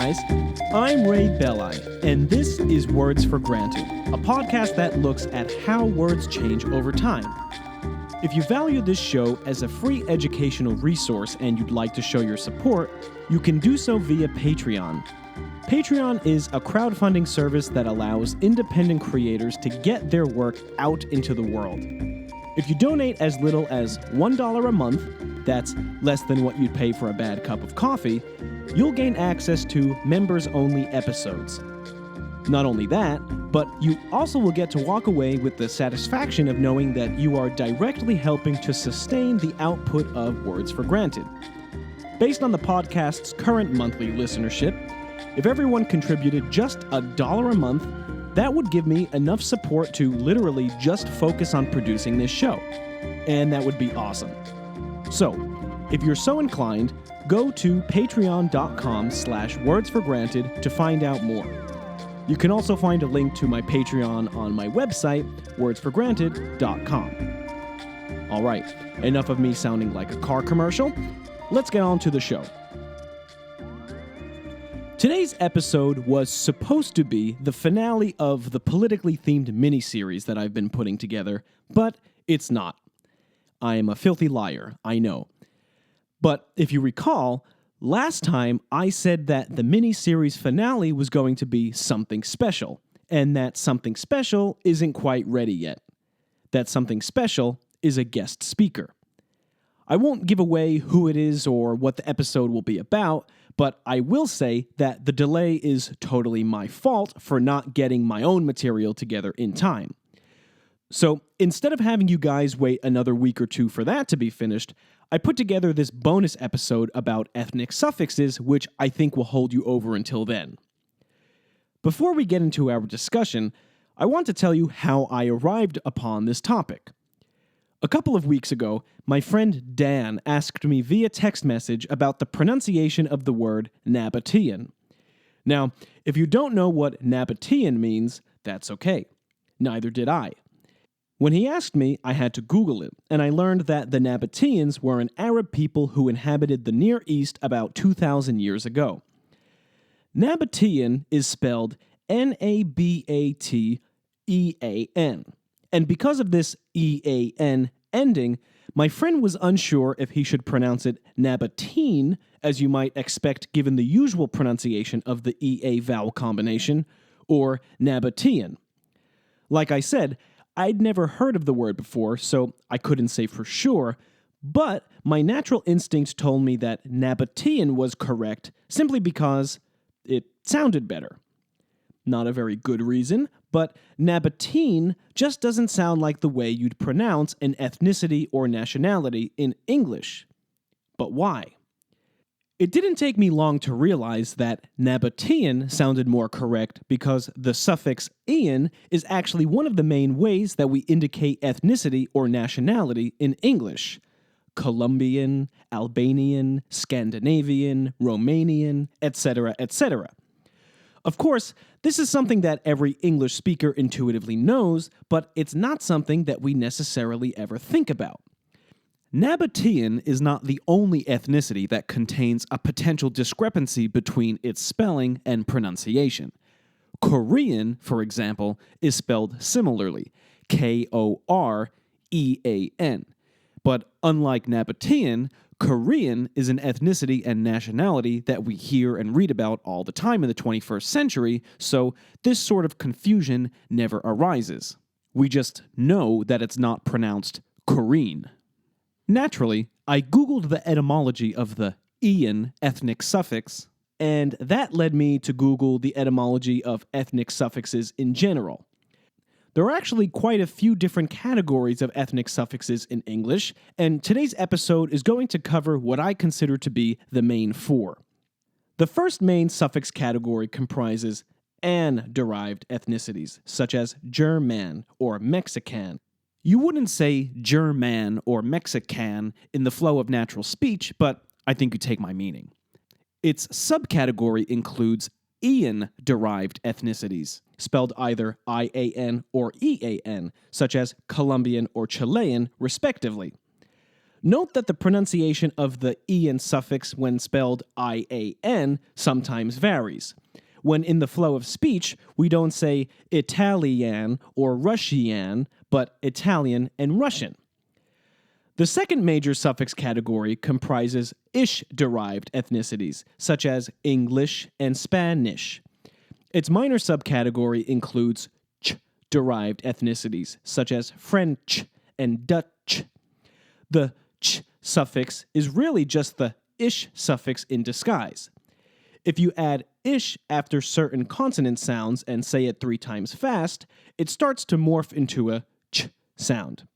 guys. I'm Ray Belli, and this is Words for Granted, a podcast that looks at how words change over time. If you value this show as a free educational resource and you'd like to show your support, you can do so via Patreon. Patreon is a crowdfunding service that allows independent creators to get their work out into the world. If you donate as little as $1 a month, that's less than what you'd pay for a bad cup of coffee, you'll gain access to members-only episodes. Not only that, but you also will get to walk away with the satisfaction of knowing that you are directly helping to sustain the output of Words for Granted. Based on the podcast's current monthly listenership, if everyone contributed just $1 a month, that would give me enough support to literally just focus on producing this show. And that would be awesome. So, if you're so inclined, go to patreon.com/wordsforgranted to find out more. You can also find a link to my Patreon on my website, wordsforgranted.com. All right, enough of me sounding like a car commercial. Let's get on to the show. Today's episode was supposed to be the finale of the politically themed miniseries that I've been putting together, but it's not. I am a filthy liar, I know. But if you recall, last time I said that the miniseries finale was going to be something special, and that something special isn't quite ready yet. That something special is a guest speaker. I won't give away who it is or what the episode will be about, but I will say that the delay is totally my fault for not getting my own material together in time. So instead of having you guys wait another week or two for that to be finished, I put together this bonus episode about ethnic suffixes, which I think will hold you over until then. Before we get into our discussion, I want to tell you how I arrived upon this topic. A couple of weeks ago, my friend Dan asked me via text message about the pronunciation of the word Nabatean. Now, if you don't know what Nabatean means, that's okay. Neither did I. When he asked me, I had to Google it, and I learned that the Nabateans were an Arab people who inhabited the Near East about 2,000 years ago. Nabatean is spelled Nabatean. And because of this EAN ending, my friend was unsure if he should pronounce it Nabatean, as you might expect given the usual pronunciation of the EA vowel combination, or Nabatean. Like I said, I'd never heard of the word before, so I couldn't say for sure, but my natural instinct told me that Nabatean was correct simply because it sounded better. Not a very good reason, but Nabatean just doesn't sound like the way you'd pronounce an ethnicity or nationality in English. But why? It didn't take me long to realize that Nabatean sounded more correct because the suffix "ian" is actually one of the main ways that we indicate ethnicity or nationality in English. Colombian, Albanian, Scandinavian, Romanian, etc., etc. Of course, this is something that every English speaker intuitively knows, but it's not something that we necessarily ever think about. Nabatean is not the only ethnicity that contains a potential discrepancy between its spelling and pronunciation. Korean, for example, is spelled similarly, Korean. But unlike Nabatean, Korean is an ethnicity and nationality that we hear and read about all the time in the 21st century, so this sort of confusion never arises. We just know that it's not pronounced Korean. Naturally, I Googled the etymology of the "ian" ethnic suffix, and that led me to Google the etymology of ethnic suffixes in general. There are actually quite a few different categories of ethnic suffixes in English, and today's episode is going to cover what I consider to be the main four. The first main suffix category comprises "an"-derived ethnicities, such as German or Mexican. You wouldn't say German or Mexican in the flow of natural speech, but I think you take my meaning. Its subcategory includes Ian-derived ethnicities, spelled either I-A-N or E-A-N, such as Colombian or Chilean, respectively. Note that the pronunciation of the ian suffix when spelled ian sometimes varies. When in the flow of speech, we don't say Italian or Russian, but Italian and Russian. The second major suffix category comprises ish-derived ethnicities, such as English and Spanish. Its minor subcategory includes ch-derived ethnicities, such as French and Dutch. The ch suffix is really just the ish suffix in disguise. If you add ish after certain consonant sounds and say it 3 times fast, it starts to morph into a ch sound.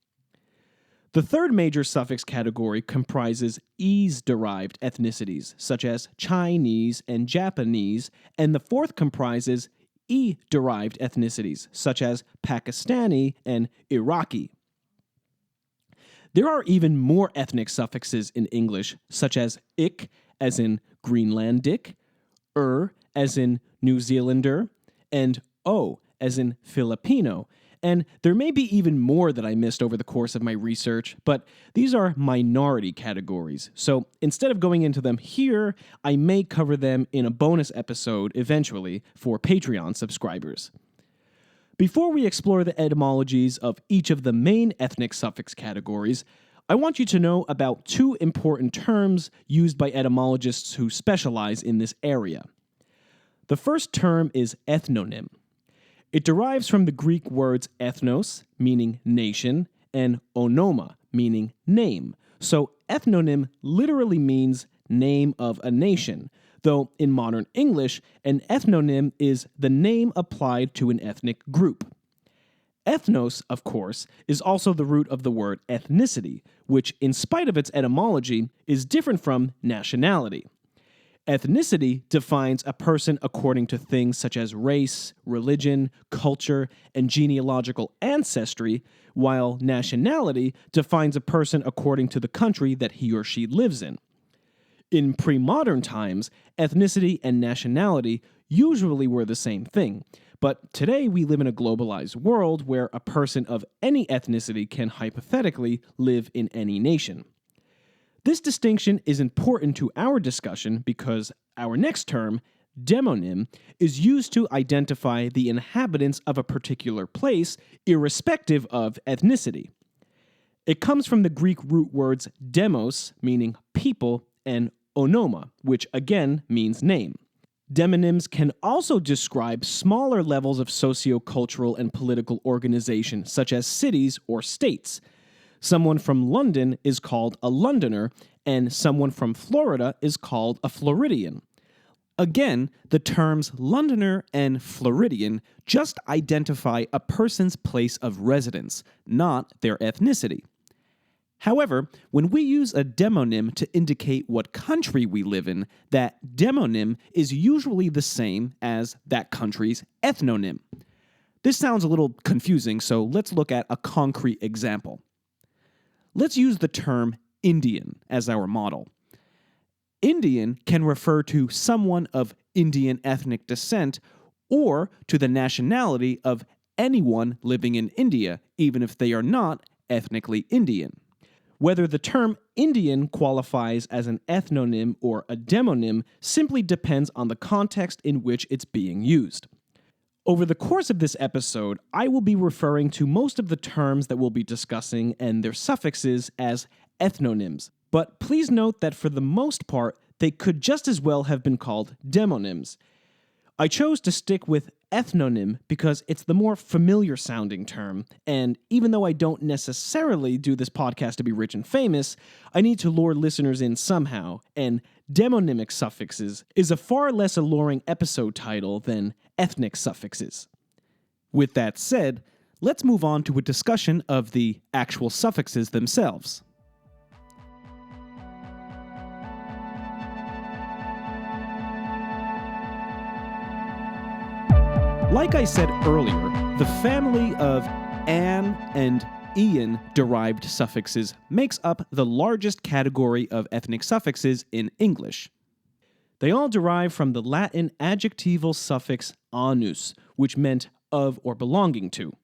The third major suffix category comprises ease-derived ethnicities, such as Chinese and Japanese, and the fourth comprises e-derived ethnicities, such as Pakistani and Iraqi. There are even more ethnic suffixes in English, such as ik, as in Greenlandic, as in New Zealander, and o, as in Filipino. And there may be even more that I missed over the course of my research, but these are minority categories. So instead of going into them here, I may cover them in a bonus episode eventually for Patreon subscribers. Before we explore the etymologies of each of the main ethnic suffix categories, I want you to know about 2 important terms used by etymologists who specialize in this area. The first term is ethnonym. It derives from the Greek words ethnos, meaning nation, and onoma, meaning name. So ethnonym literally means name of a nation, though in modern English, an ethnonym is the name applied to an ethnic group. Ethnos, of course, is also the root of the word ethnicity, which, in spite of its etymology, is different from nationality. Ethnicity defines a person according to things such as race, religion, culture, and genealogical ancestry, while nationality defines a person according to the country that he or she lives in. In pre-modern times, ethnicity and nationality usually were the same thing, but today we live in a globalized world where a person of any ethnicity can hypothetically live in any nation. This distinction is important to our discussion because our next term, demonym, is used to identify the inhabitants of a particular place, irrespective of ethnicity. It comes from the Greek root words demos, meaning people, and onoma, which again means name. Demonyms can also describe smaller levels of socio-cultural and political organization, such as cities or states. Someone from London is called a Londoner, and someone from Florida is called a Floridian. Again, the terms Londoner and Floridian just identify a person's place of residence, not their ethnicity. However, when we use a demonym to indicate what country we live in, that demonym is usually the same as that country's ethnonym. This sounds a little confusing, so let's look at a concrete example. Let's use the term Indian as our model. Indian can refer to someone of Indian ethnic descent or to the nationality of anyone living in India, even if they are not ethnically Indian. Whether the term Indian qualifies as an ethnonym or a demonym simply depends on the context in which it's being used. Over the course of this episode, I will be referring to most of the terms that we'll be discussing and their suffixes as ethnonyms, but please note that for the most part, they could just as well have been called demonyms. I chose to stick with ethnonym because it's the more familiar sounding term, and even though I don't necessarily do this podcast to be rich and famous, I need to lure listeners in somehow, and demonymic suffixes is a far less alluring episode title than ethnic suffixes. With that said, let's move on to a discussion of the actual suffixes themselves. Like I said earlier, the family of an and ian derived suffixes makes up the largest category of ethnic suffixes in English. They all derive from the Latin adjectival suffix anus, which meant of or belonging to.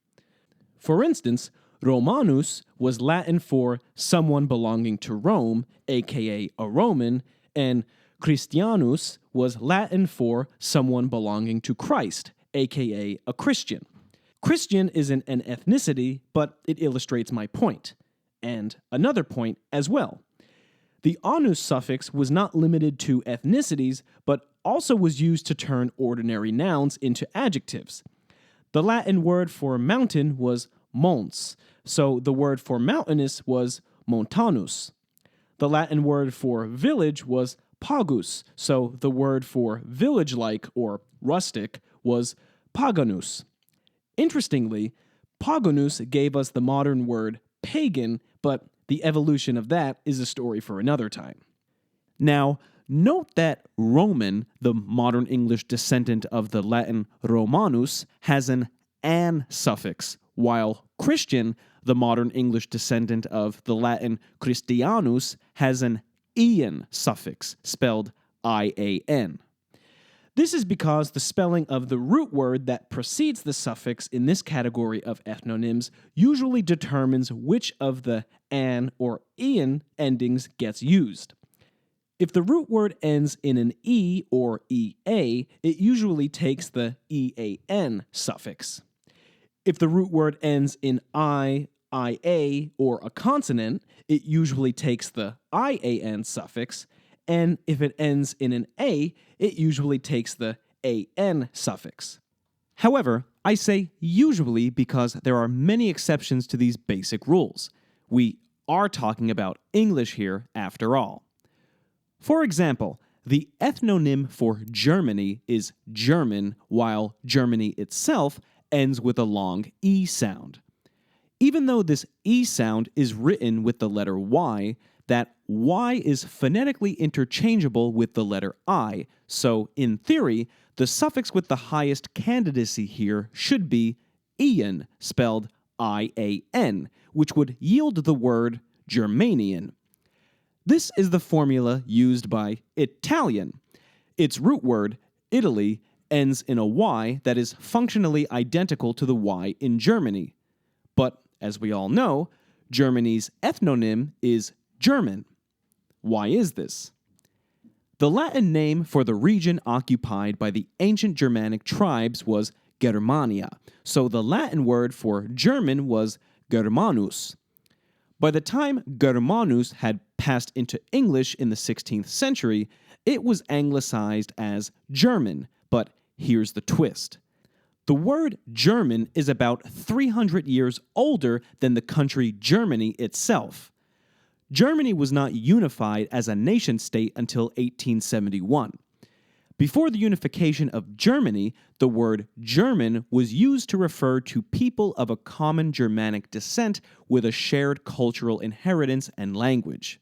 For instance, Romanus was Latin for someone belonging to Rome, aka a Roman, and Christianus was Latin for someone belonging to Christ, aka a Christian. Christian isn't an ethnicity, but it illustrates my point, and another point as well. The anus suffix was not limited to ethnicities, but also was used to turn ordinary nouns into adjectives. The Latin word for mountain was mons, so the word for mountainous was montanus. The Latin word for village was pagus, so the word for village-like or rustic was paganus. Interestingly, paganus gave us the modern word pagan, but the evolution of that is a story for another time. Now, note that Roman, the modern English descendant of the Latin Romanus, has an suffix, while Christian, the modern English descendant of the Latin Christianus, has an ian suffix, spelled I-A-N. This is because the spelling of the root word that precedes the suffix in this category of ethnonyms usually determines which of the an or ian endings gets used. If the root word ends in an e or ea, it usually takes the ean suffix. If the root word ends in ia, or a consonant, it usually takes the ian suffix, and if it ends in an a, it usually takes the an suffix. However, I say usually because there are many exceptions to these basic rules. We are talking about English here after all. For example, the ethnonym for Germany is German, while Germany itself ends with a long E sound. Even though this E sound is written with the letter Y, that Y is phonetically interchangeable with the letter I, so in theory, the suffix with the highest candidacy here should be ian, spelled I-A-N, which would yield the word Germanian. This is the formula used by Italian. Its root word, Italy, ends in a Y that is functionally identical to the Y in Germany. But, as we all know, Germany's ethnonym is German. Why is this? The Latin name for the region occupied by the ancient Germanic tribes was Germania, so the Latin word for German was Germanus. By the time Germanus had passed into English in the 16th century, it was anglicized as German, but here's the twist. The word German is about 300 years older than the country Germany itself. Germany was not unified as a nation-state until 1871. Before the unification of Germany, the word German was used to refer to people of a common Germanic descent with a shared cultural inheritance and language.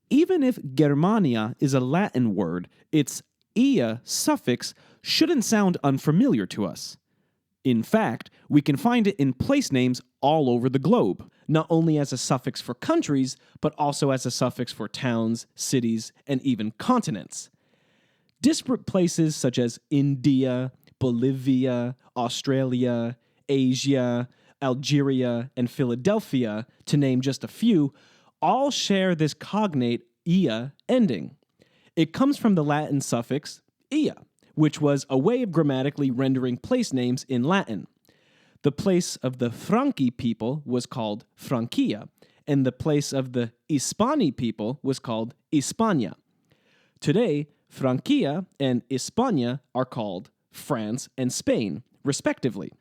Even if Germania is a Latin word, its ia suffix shouldn't sound unfamiliar to us. In fact, we can find it in place names all over the globe, not only as a suffix for countries, but also as a suffix for towns, cities, and even continents. Disparate places such as India, Bolivia, Australia, Asia, Algeria, and Philadelphia, to name just a few, all share this cognate ia ending. It comes from the Latin suffix ia, which was a way of grammatically rendering place names in Latin. The place of the Franchi people was called Francia, and the place of the Hispani people was called Hispania. Today, Francia and Hispania are called France and Spain, respectively.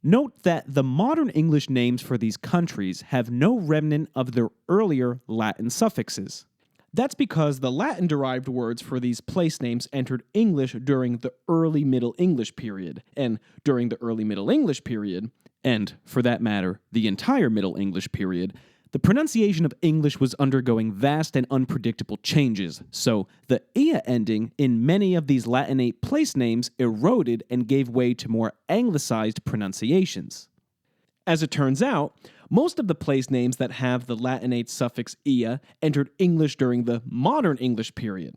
Note that the modern English names for these countries have no remnant of their earlier Latin suffixes. That's because the Latin-derived words for these place names entered English during the early Middle English period, and during the early Middle English period, and, for that matter, the entire Middle English period, the pronunciation of English was undergoing vast and unpredictable changes, so the ia ending in many of these Latinate place names eroded and gave way to more anglicized pronunciations. As it turns out, most of the place names that have the Latinate suffix ia entered English during the modern English period.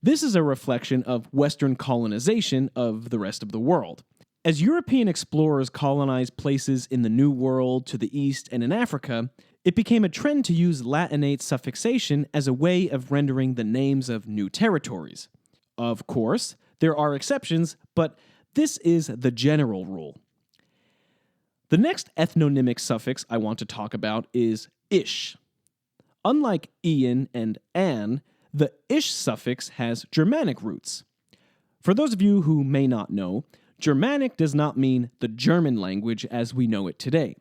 This is a reflection of Western colonization of the rest of the world. As European explorers colonized places in the New World to the east and in Africa, it became a trend to use Latinate suffixation as a way of rendering the names of new territories. Of course, there are exceptions, but this is the general rule. The next ethnonymic suffix I want to talk about is ish. Unlike Ian and An, the ish suffix has Germanic roots. For those of you who may not know, Germanic does not mean the German language as we know it today.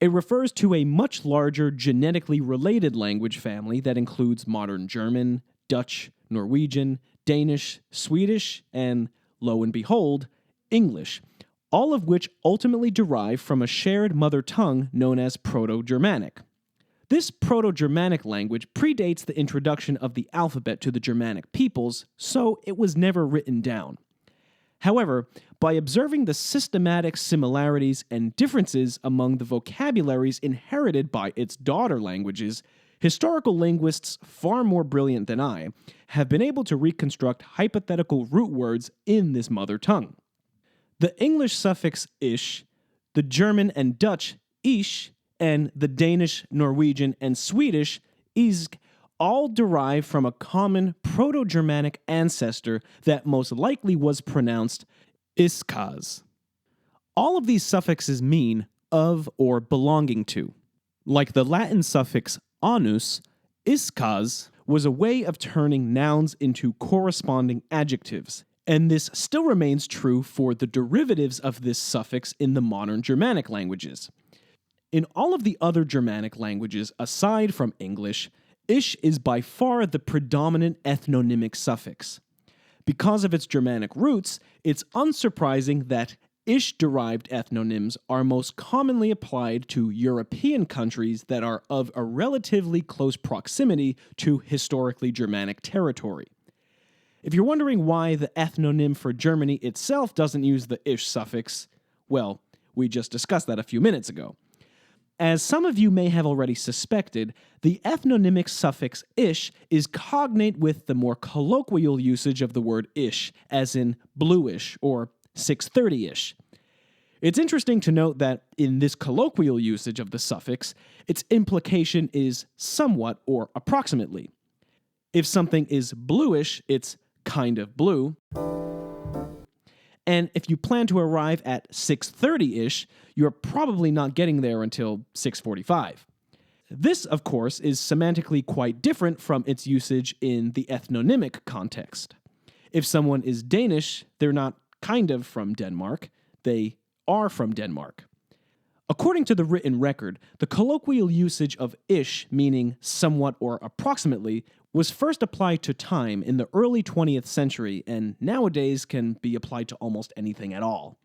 It refers to a much larger genetically related language family that includes modern German, Dutch, Norwegian, Danish, Swedish, and, lo and behold, English, all of which ultimately derive from a shared mother tongue known as Proto-Germanic. This Proto-Germanic language predates the introduction of the alphabet to the Germanic peoples, so it was never written down. However, by observing the systematic similarities and differences among the vocabularies inherited by its daughter languages, historical linguists far more brilliant than I have been able to reconstruct hypothetical root words in this mother tongue. The English suffix ish, the German and Dutch ish, and the Danish, Norwegian, and Swedish izg all derive from a common Proto-Germanic ancestor that most likely was pronounced iskaz. All of these suffixes mean of or belonging to. Like the Latin suffix anus, iskaz was a way of turning nouns into corresponding adjectives, and this still remains true for the derivatives of this suffix in the modern Germanic languages. In all of the other Germanic languages aside from English, ish is by far the predominant ethnonymic suffix. Because of its Germanic roots, it's unsurprising that ish-derived ethnonyms are most commonly applied to European countries that are of a relatively close proximity to historically Germanic territory. If you're wondering why the ethnonym for Germany itself doesn't use the ish suffix, well, we just discussed that a few minutes ago. As some of you may have already suspected, the ethnonymic suffix ish is cognate with the more colloquial usage of the word ish, as in bluish or 6:30-ish. It's interesting to note that in this colloquial usage of the suffix, its implication is somewhat or approximately. If something is bluish, it's kind of blue. And if you plan to arrive at 6:30-ish, you're probably not getting there until 6:45. This, of course, is semantically quite different from its usage in the ethnonymic context. If someone is Danish, they're not kind of from Denmark, they are from Denmark. According to the written record, the colloquial usage of ish, meaning somewhat or approximately, was first applied to time in the early 20th century and nowadays can be applied to almost anything at all.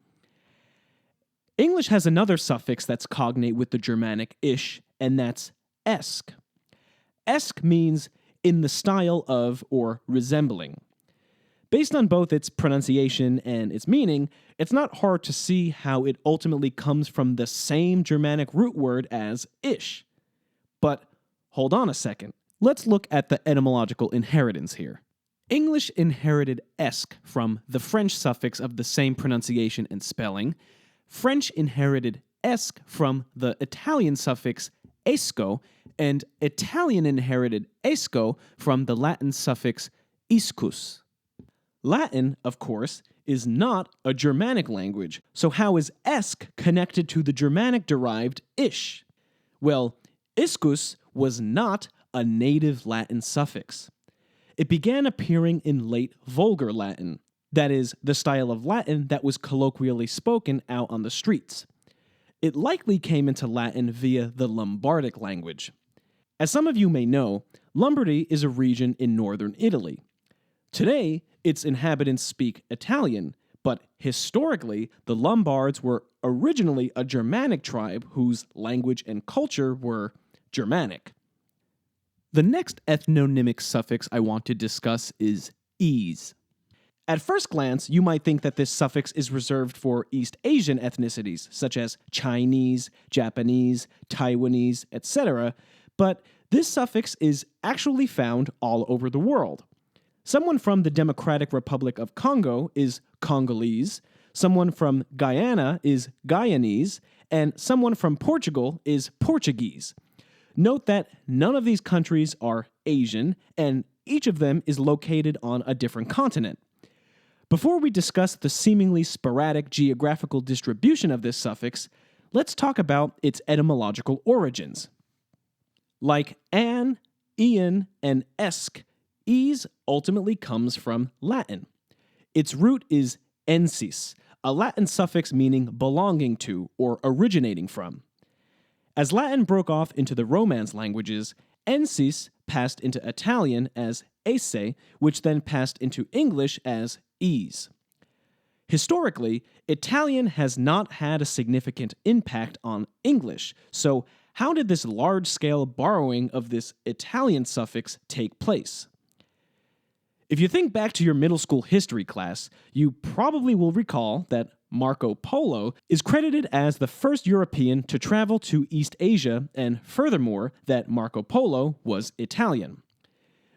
English has another suffix that's cognate with the Germanic ish, and that's esque. Esque means in the style of or resembling. Based on both its pronunciation and its meaning, it's not hard to see how it ultimately comes from the same Germanic root word as ish. But hold on a second. Let's look at the etymological inheritance here. English inherited esque from the French suffix of the same pronunciation and spelling. French inherited esque from the Italian suffix esco, and Italian inherited esco from the Latin suffix iscus. Latin, of course, is not a Germanic language, so how is esque connected to the Germanic-derived ish? Well, iscus was not a native Latin suffix. It began appearing in late Vulgar Latin, that is, the style of Latin that was colloquially spoken out on the streets. It likely came into Latin via the Lombardic language. As some of you may know, Lombardy is a region in northern Italy. Today, its inhabitants speak Italian, but historically, the Lombards were originally a Germanic tribe whose language and culture were Germanic. The next ethnonymic suffix I want to discuss is "-ese". At first glance, you might think that this suffix is reserved for East Asian ethnicities, such as Chinese, Japanese, Taiwanese, etc., but this suffix is actually found all over the world. Someone from the Democratic Republic of Congo is Congolese, Someone from Guyana is Guyanese, and someone from Portugal is Portuguese. Note that none of these countries are Asian, and each of them is located on a different continent. Before we discuss the seemingly sporadic geographical distribution of this suffix, let's talk about its etymological origins. Like an, ian, and esque, ease ultimately comes from Latin. Its root is ensis, a Latin suffix meaning belonging to or originating from. As Latin broke off into the Romance languages, ensis passed into Italian as esse, which then passed into English as ease. Historically, Italian has not had a significant impact on English, so how did this large-scale borrowing of this Italian suffix take place? If you think back to your middle school history class, you probably will recall that Marco Polo is credited as the first European to travel to East Asia, and furthermore, that Marco Polo was Italian.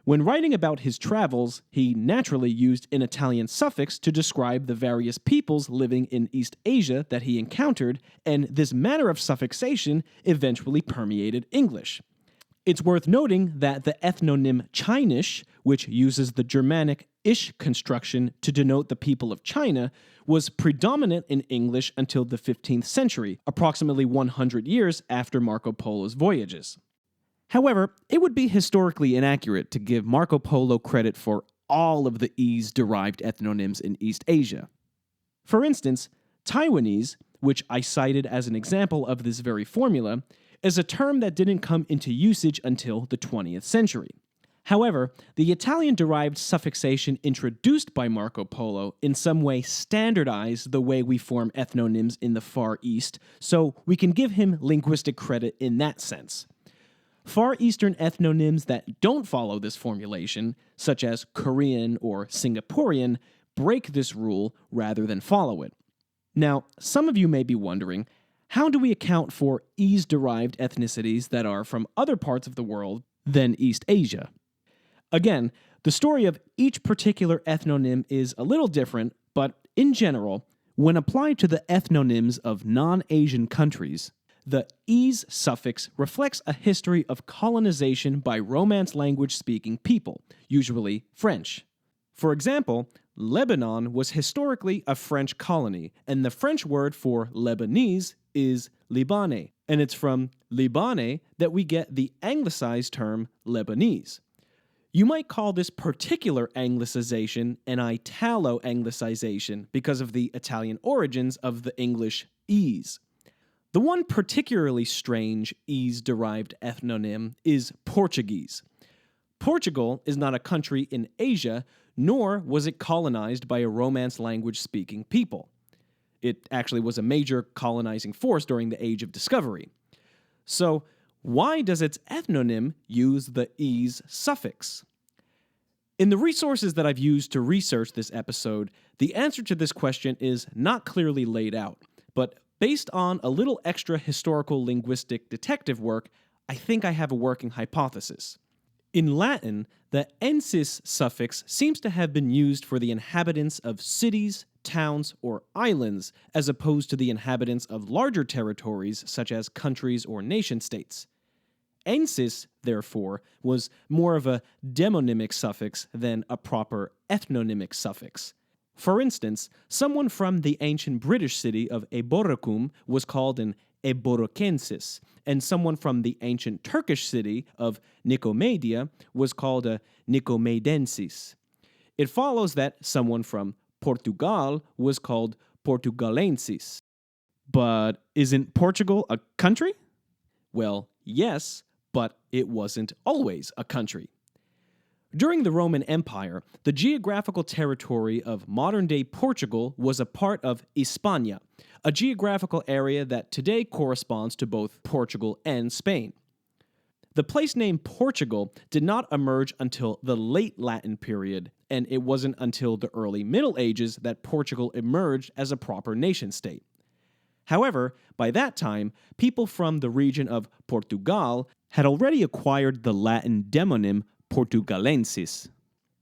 When writing about his travels, he naturally used an Italian suffix to describe the various peoples living in East Asia that he encountered, and this manner of suffixation eventually permeated English. It's worth noting that the ethnonym Chinish, which uses the Germanic ish construction to denote the people of China, was predominant in English until the 15th century, approximately 100 years after Marco Polo's voyages. However, it would be historically inaccurate to give Marco Polo credit for all of the ease-derived ethnonyms in East Asia. For instance, Taiwanese, which I cited as an example of this very formula, is a term that didn't come into usage until the 20th century. However, the Italian-derived suffixation introduced by Marco Polo in some way standardized the way we form ethnonyms in the Far East, so we can give him linguistic credit in that sense. Far Eastern ethnonyms that don't follow this formulation, such as Korean or Singaporean, break this rule rather than follow it. Now, some of you may be wondering, how do we account for ease-derived ethnicities that are from other parts of the world than East Asia? Again, the story of each particular ethnonym is a little different, but in general, when applied to the ethnonyms of non-Asian countries, the ease suffix reflects a history of colonization by Romance language-speaking people, usually French. For example, Lebanon was historically a French colony, and the French word for Lebanese is Libanais, and it's from Libanais that we get the anglicized term Lebanese. You might call this particular anglicization an Italo-anglicization because of the Italian origins of the English ease. The one particularly strange ease-derived ethnonym is Portuguese. Portugal is not a country in Asia, nor was it colonized by a Romance language-speaking people. It actually was a major colonizing force during the Age of Discovery. So, why does its ethnonym use the ease suffix? In the resources that I've used to research this episode, the answer to this question is not clearly laid out, but based on a little extra historical linguistic detective work, I think I have a working hypothesis. In Latin, the ensis suffix seems to have been used for the inhabitants of cities, towns, or islands, as opposed to the inhabitants of larger territories such as countries or nation-states. Ensis, therefore, was more of a demonymic suffix than a proper ethnonymic suffix. For instance, someone from the ancient British city of Eboracum was called an Eborokensis, and someone from the ancient Turkish city of Nicomedia was called a Nicomedensis. It follows that someone from Portugal was called Portugalensis. But isn't Portugal a country? Well, yes, but it wasn't always a country. During the Roman Empire, the geographical territory of modern-day Portugal was a part of Hispania, a geographical area that today corresponds to both Portugal and Spain. The place name Portugal did not emerge until the late Latin period, and it wasn't until the early Middle Ages that Portugal emerged as a proper nation-state. However, by that time, people from the region of Portugal had already acquired the Latin demonym Portugalensis.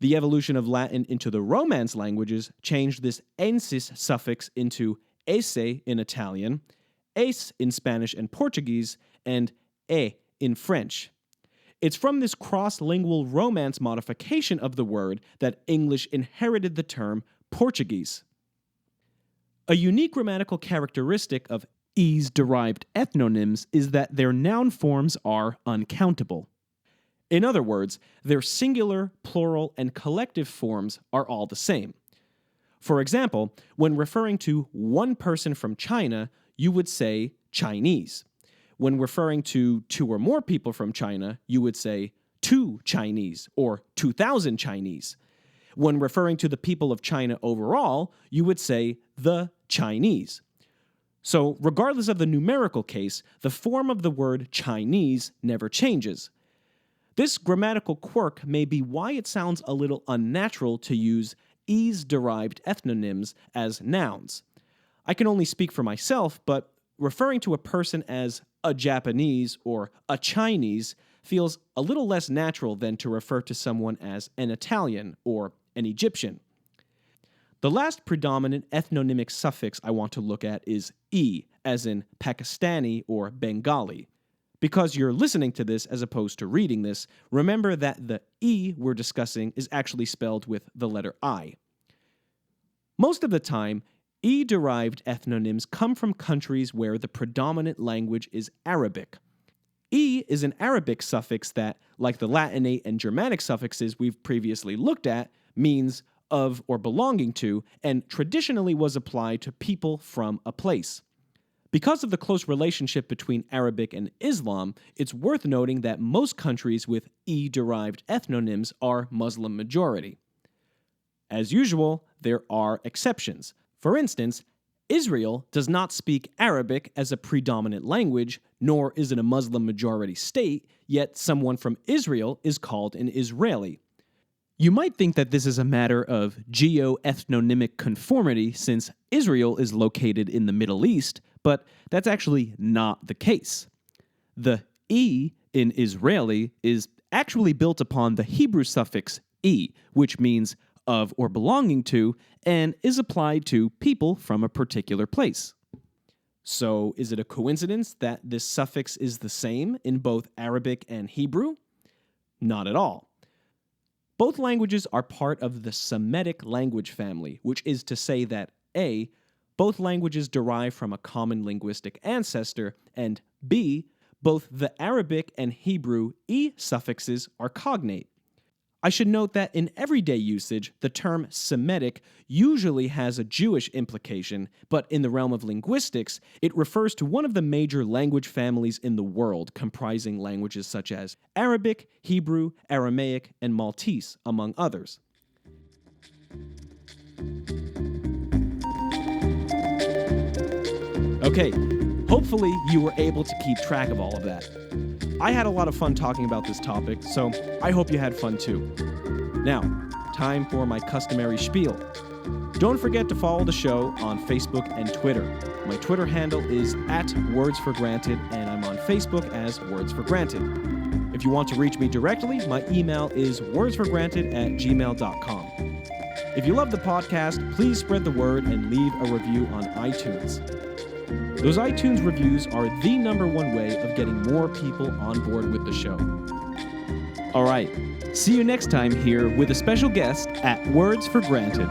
The evolution of Latin into the Romance languages changed this ensis suffix into esse in Italian, es in Spanish and Portuguese, and e in French. It's from this cross-lingual Romance modification of the word that English inherited the term Portuguese. A unique grammatical characteristic of es-derived ethnonyms is that their noun forms are uncountable. In other words, their singular, plural, and collective forms are all the same. For example, when referring to one person from China, you would say Chinese. When referring to two or more people from China, you would say two Chinese or 2,000 Chinese. When referring to the people of China overall, you would say the Chinese. So, regardless of the numerical case, the form of the word Chinese never changes. This grammatical quirk may be why it sounds a little unnatural to use es-derived ethnonyms as nouns. I can only speak for myself, but referring to a person as a Japanese or a Chinese feels a little less natural than to refer to someone as an Italian or an Egyptian. The last predominant ethnonymic suffix I want to look at is e, as in Pakistani or Bengali. Because you're listening to this as opposed to reading this, remember that the E we're discussing is actually spelled with the letter I. Most of the time, E-derived ethnonyms come from countries where the predominant language is Arabic. E is an Arabic suffix that, like the Latinate and Germanic suffixes we've previously looked at, means of or belonging to, and traditionally was applied to people from a place. Because of the close relationship between Arabic and Islam, it's worth noting that most countries with E-derived ethnonyms are Muslim majority. As usual, there are exceptions. For instance, Israel does not speak Arabic as a predominant language, nor is it a Muslim majority state, yet someone from Israel is called an Israeli. You might think that this is a matter of geo-ethnonymic conformity since Israel is located in the Middle East, but that's actually not the case. The E in Israeli is actually built upon the Hebrew suffix e, which means of or belonging to, and is applied to people from a particular place. So, is it a coincidence that this suffix is the same in both Arabic and Hebrew? Not at all. Both languages are part of the Semitic language family, which is to say that A, both languages derive from a common linguistic ancestor, and B, both the Arabic and Hebrew E suffixes are cognate. I should note that in everyday usage, the term Semitic usually has a Jewish implication, but in the realm of linguistics, it refers to one of the major language families in the world, comprising languages such as Arabic, Hebrew, Aramaic, and Maltese, among others. Okay, hopefully you were able to keep track of all of that. I had a lot of fun talking about this topic, so I hope you had fun too. Now, time for my customary spiel. Don't forget to follow the show on Facebook and Twitter. My Twitter handle is @WordsForGranted, and I'm on Facebook as Words for Granted. If you want to reach me directly, my email is wordsforgranted@gmail.com. If you love the podcast, please spread the word and leave a review on iTunes. Those iTunes reviews are the #1 way of getting more people on board with the show. All right, see you next time here with a special guest at Words for Granted.